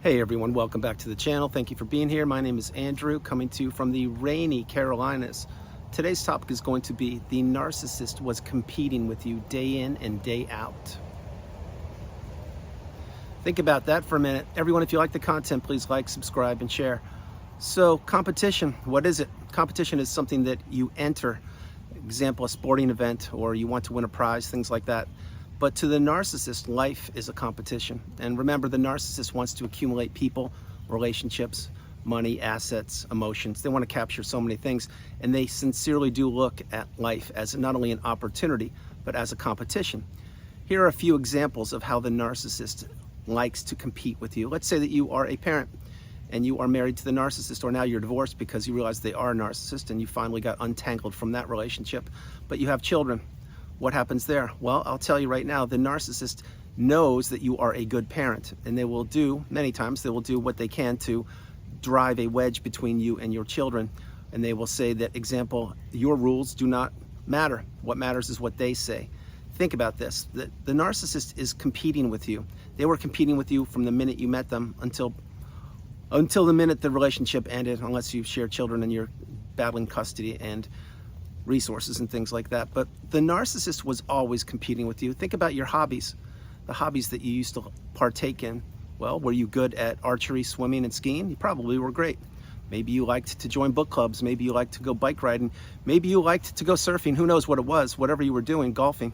Hey everyone, welcome back to the channel. Thank you for being here. My name is Andrew, coming to you from the rainy Carolinas. Today's topic is going to be the narcissist was competing with you day in and day out. Think about that for a minute. Everyone, if you like the content, please like, subscribe, and share. So competition, what is it? Competition is something that you enter, example, a sporting event, or you want to win a prize, things like that. But to the narcissist, life is a competition. And remember, the narcissist wants to accumulate people, relationships, money, assets, emotions. They want to capture so many things. And they sincerely do look at life as not only an opportunity, but as a competition. Here are a few examples of how the narcissist likes to compete with you. Let's say that you are a parent and you are married to the narcissist, or now you're divorced because you realize they are a narcissist and you finally got untangled from that relationship, but you have children. What happens there? Well, I'll tell you right now, the narcissist knows that you are a good parent, and they will do, many times, they will do what they can to drive a wedge between you and your children. And they will say that, example, your rules do not matter. What matters is what they say. Think about this. The narcissist is competing with you. They were competing with you from the minute you met them until the minute the relationship ended, unless you share children and you're battling custody and resources and things like that. But the narcissist was always competing with you. Think about your hobbies, the hobbies that you used to partake in. Well, were you good at archery, swimming, and skiing? You probably were great. Maybe you liked to join book clubs. Maybe you liked to go bike riding. Maybe you liked to go surfing. Who knows what it was, whatever you were doing, golfing.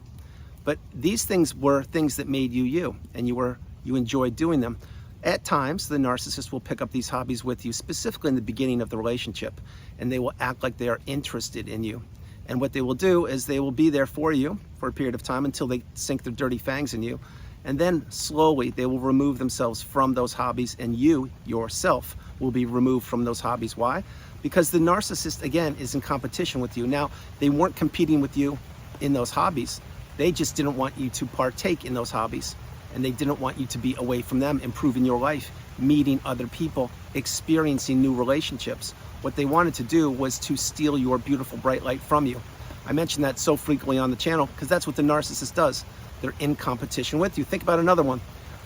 But these things were things that made you you, and you enjoyed doing them. At times, the narcissist will pick up these hobbies with you, specifically in the beginning of the relationship, and they will act like they are interested in you. And what they will do is they will be there for you for a period of time until they sink their dirty fangs in you. And then slowly they will remove themselves from those hobbies, and you yourself will be removed from those hobbies. Why? Because the narcissist, again, is in competition with you. Now, they weren't competing with you in those hobbies. They just didn't want you to partake in those hobbies. And they didn't want you to be away from them, improving your life, meeting other people, experiencing new relationships. What they wanted to do was to steal your beautiful bright light from you. I mention that so frequently on the channel because that's what the narcissist does. They're in competition with you. Think about another one.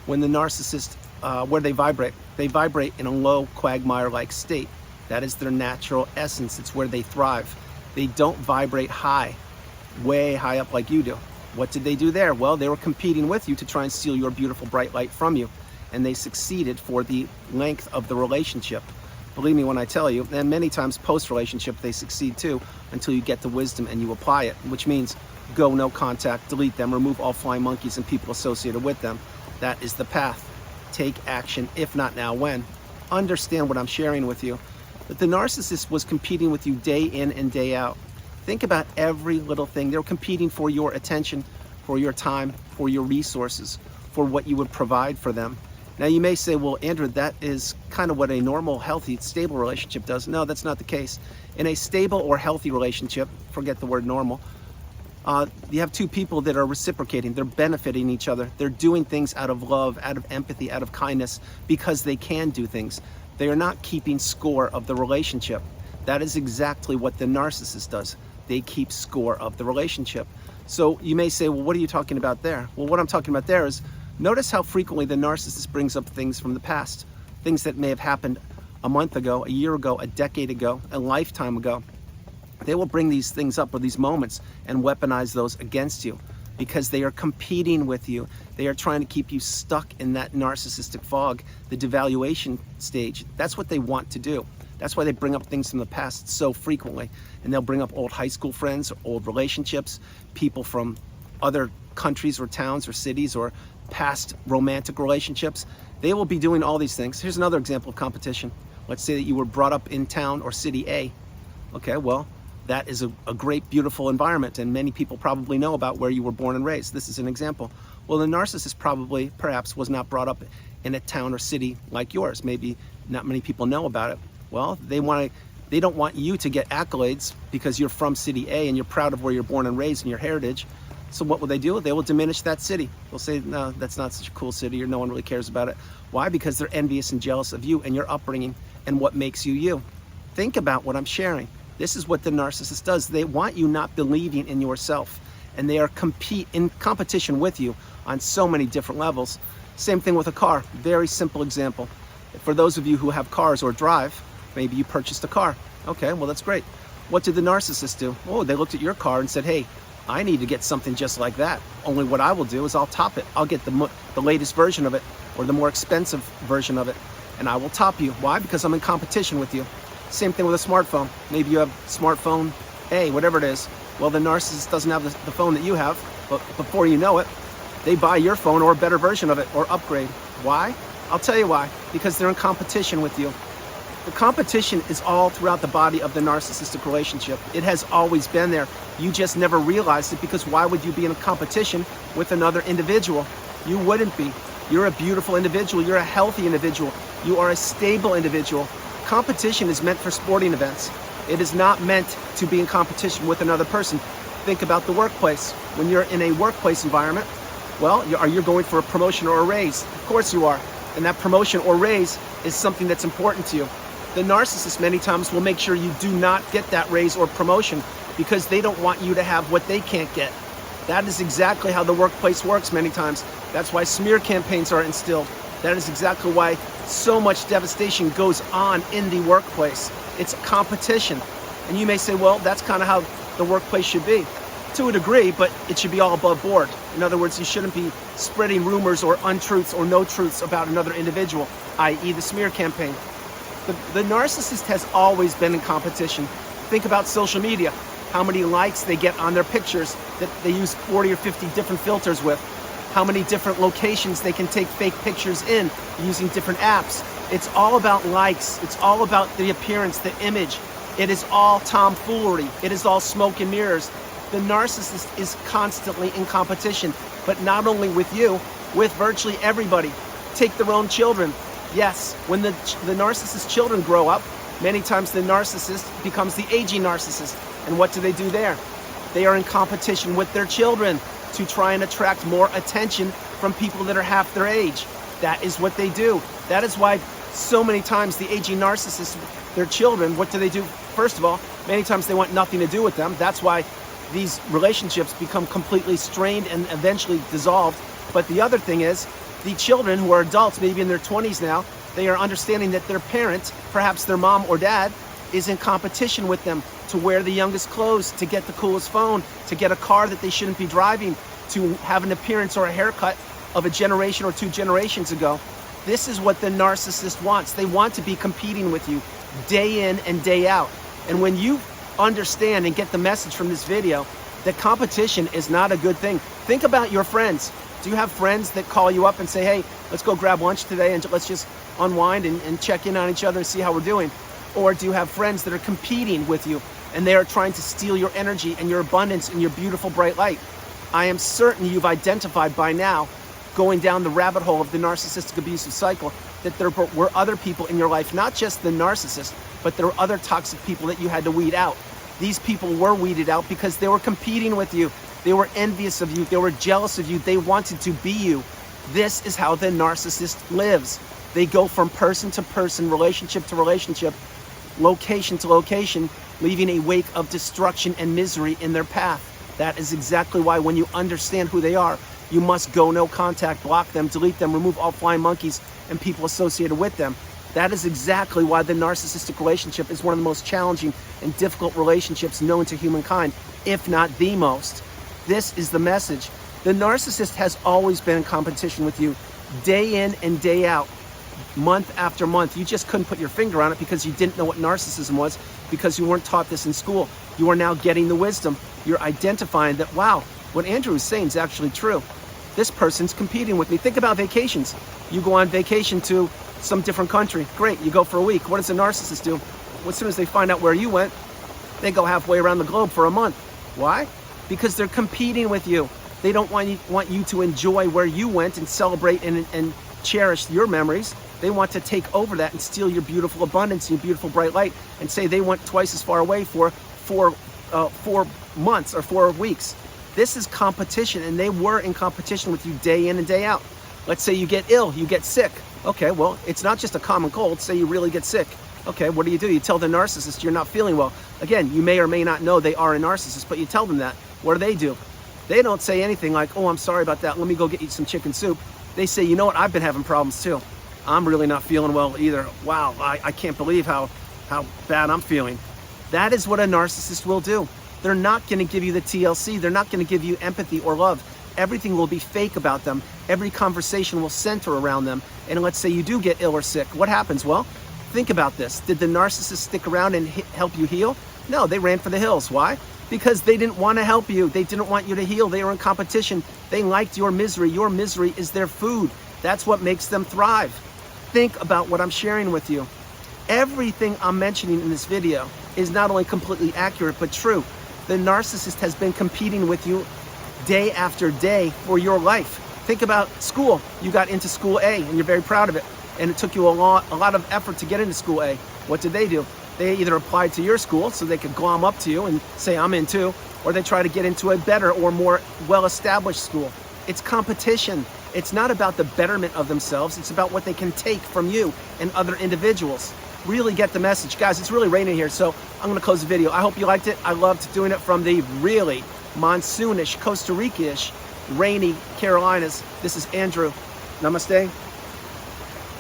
When the narcissist, where they vibrate in a low quagmire-like state. That is their natural essence. It's where they thrive. They don't vibrate high, way high up like you do. What did they do there? Well, they were competing with you to try and steal your beautiful bright light from you. And they succeeded for the length of the relationship. Believe me when I tell you, and many times post-relationship they succeed too, until you get the wisdom and you apply it, which means go no contact, delete them, remove all flying monkeys and people associated with them. That is the path. Take action, if not now, when? Understand what I'm sharing with you. But the narcissist was competing with you day in and day out. Think about every little thing. They were competing for your attention, for your time, for your resources, for what you would provide for them. Now you may say, well, Andrew, that is kind of what a normal, healthy, stable relationship does. No, that's not the case. In a stable or healthy relationship, forget the word normal, you have two people that are reciprocating. They're benefiting each other. They're doing things out of love, out of empathy, out of kindness, because they can do things. They are not keeping score of the relationship. That is exactly what the narcissist does. They keep score of the relationship. So you may say, well, what are you talking about there? Well, what I'm talking about there is, notice how frequently the narcissist brings up things from the past, things that may have happened a month ago, a year ago, a decade ago, a lifetime ago. They will bring these things up, or these moments, and weaponize those against you because they are competing with you. They are trying to keep you stuck in that narcissistic fog, the devaluation stage. That's what they want to do. That's why they bring up things from the past so frequently. And they'll bring up old high school friends, or old relationships, people from other countries or towns or cities, or past romantic relationships. They will be doing all these things. Here's another example of competition. Let's say that you were brought up in town or city A. Okay, well, that is a great, beautiful environment, and many people probably know about where you were born and raised. This is an example. Well, the narcissist probably, perhaps, was not brought up in a town or city like yours. Maybe not many people know about it. Well, they don't want you to get accolades because you're from city A and you're proud of where you're born and raised and your heritage. So what will they do? They will diminish that city. They'll say, no, that's not such a cool city, or no one really cares about it. Why? Because they're envious and jealous of you and your upbringing and what makes you you. Think about what I'm sharing. This is what the narcissist does. They want you not believing in yourself, and they are in competition with you on so many different levels. Same thing with a car. Very simple example. For those of you who have cars or drive, maybe you purchased a car. Okay, well, that's great. What did the narcissist do? Oh, they looked at your car and said, hey, I need to get something just like that. Only what I will do is I'll top it. I'll get the latest version of it or the more expensive version of it, and I will top you. Why? Because I'm in competition with you. Same thing with a smartphone. Maybe you have smartphone A, whatever it is. Well, the narcissist doesn't have the phone that you have, but before you know it, they buy your phone or a better version of it or upgrade. Why? I'll tell you why. Because they're in competition with you. The competition is all throughout the body of the narcissistic relationship. It has always been there. You just never realized it, because why would you be in a competition with another individual? You wouldn't be. You're a beautiful individual. You're a healthy individual. You are a stable individual. Competition is meant for sporting events. It is not meant to be in competition with another person. Think about the workplace. When you're in a workplace environment, well, are you going for a promotion or a raise? Of course you are. And that promotion or raise is something that's important to you. The narcissist many times will make sure you do not get that raise or promotion because they don't want you to have what they can't get. That is exactly how the workplace works many times. That's why smear campaigns are instilled. That is exactly why so much devastation goes on in the workplace. It's competition. And you may say, well, that's kind of how the workplace should be. To a degree, but it should be all above board. In other words, you shouldn't be spreading rumors or untruths or no truths about another individual, i.e. the smear campaign. The narcissist has always been in competition. Think about social media, how many likes they get on their pictures that they use 40 or 50 different filters with, how many different locations they can take fake pictures in using different apps. It's all about likes. It's all about the appearance, the image. It is all tomfoolery. It is all smoke and mirrors. The narcissist is constantly in competition, but not only with you, with virtually everybody. Take their own children. Yes, when the narcissist children grow up, many times the narcissist becomes the aging narcissist. And what do they do there? They are in competition with their children to try and attract more attention from people that are half their age. That is what they do. That is why so many times the aging narcissist, their children, what do? First of all, many times they want nothing to do with them. That's why these relationships become completely strained and eventually dissolved. But the other thing is, the children who are adults, maybe in their 20s now, they are understanding that their parent, perhaps their mom or dad, is in competition with them to wear the youngest clothes, to get the coolest phone, to get a car that they shouldn't be driving, to have an appearance or a haircut of a generation or 2 generations ago. This is what the narcissist wants. They want to be competing with you day in and day out. And when you understand and get the message from this video that competition is not a good thing, think about your friends. Do you have friends that call you up and say, hey, let's go grab lunch today and let's just unwind and check in on each other and see how we're doing? Or do you have friends that are competing with you and they are trying to steal your energy and your abundance and your beautiful bright light? I am certain you've identified by now, going down the rabbit hole of the narcissistic abusive cycle, that there were other people in your life, not just the narcissist, but there were other toxic people that you had to weed out. These people were weeded out because they were competing with you. They were envious of you. They were jealous of you. They wanted to be you. This is how the narcissist lives. They go from person to person, relationship to relationship, location to location, leaving a wake of destruction and misery in their path. That is exactly why when you understand who they are, you must go no contact, block them, delete them, remove all flying monkeys and people associated with them. That is exactly why the narcissistic relationship is one of the most challenging and difficult relationships known to humankind, if not the most. This is the message. The narcissist has always been in competition with you, day in and day out, month after month. You just couldn't put your finger on it because you didn't know what narcissism was, because you weren't taught this in school. You are now getting the wisdom. You're identifying that, wow, what Andrew is saying is actually true. This person's competing with me. Think about vacations. You go on vacation to some different country. Great, you go for a week. What does a narcissist do? As soon as they find out where you went, they go halfway around the globe for a month. Why? Because they're competing with you. They don't want you to enjoy where you went and celebrate and cherish your memories. They want to take over that and steal your beautiful abundance, your beautiful bright light, and say they went twice as far away for 4 months or 4 weeks. This is competition, and they were in competition with you day in and day out. Let's say you get ill, you get sick. Okay, well, it's not just a common cold. Say you really get sick. Okay, what do? You tell the narcissist you're not feeling well. Again, you may or may not know they are a narcissist, but you tell them that. What do? They don't say anything like, oh, I'm sorry about that. Let me go get you some chicken soup. They say, you know what? I've been having problems too. I'm really not feeling well either. Wow, I can't believe how bad I'm feeling. That is what a narcissist will do. They're not going to give you the TLC. They're not going to give you empathy or love. Everything will be fake about them. Every conversation will center around them. And let's say you do get ill or sick. What happens? Well, think about this. Did the narcissist stick around and help you heal? No, they ran for the hills. Why? Because they didn't want to help you. They didn't want you to heal. They were in competition. They liked your misery. Your misery is their food. That's what makes them thrive. Think about what I'm sharing with you. Everything I'm mentioning in this video is not only completely accurate, but true. The narcissist has been competing with you day after day for your life. Think about school. You got into school A and you're very proud of it. And it took you a lot of effort to get into school A. What did they do? They either applied to your school so they could glom up to you and say, I'm in too, or they try to get into a better or more well-established school. It's competition. It's not about the betterment of themselves. It's about what they can take from you and other individuals. Really get the message. Guys, it's really raining here, so I'm going to close the video. I hope you liked it. I loved doing it from the really monsoonish, Costa Rica-ish, rainy Carolinas. This is Andrew. Namaste.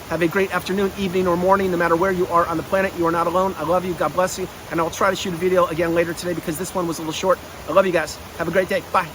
Have a great afternoon, evening, or morning, no matter where you are on the planet. You are not alone. I love you. God bless you. And I'll try to shoot a video again later today because this one was a little short. I love you guys. Have a great day. Bye.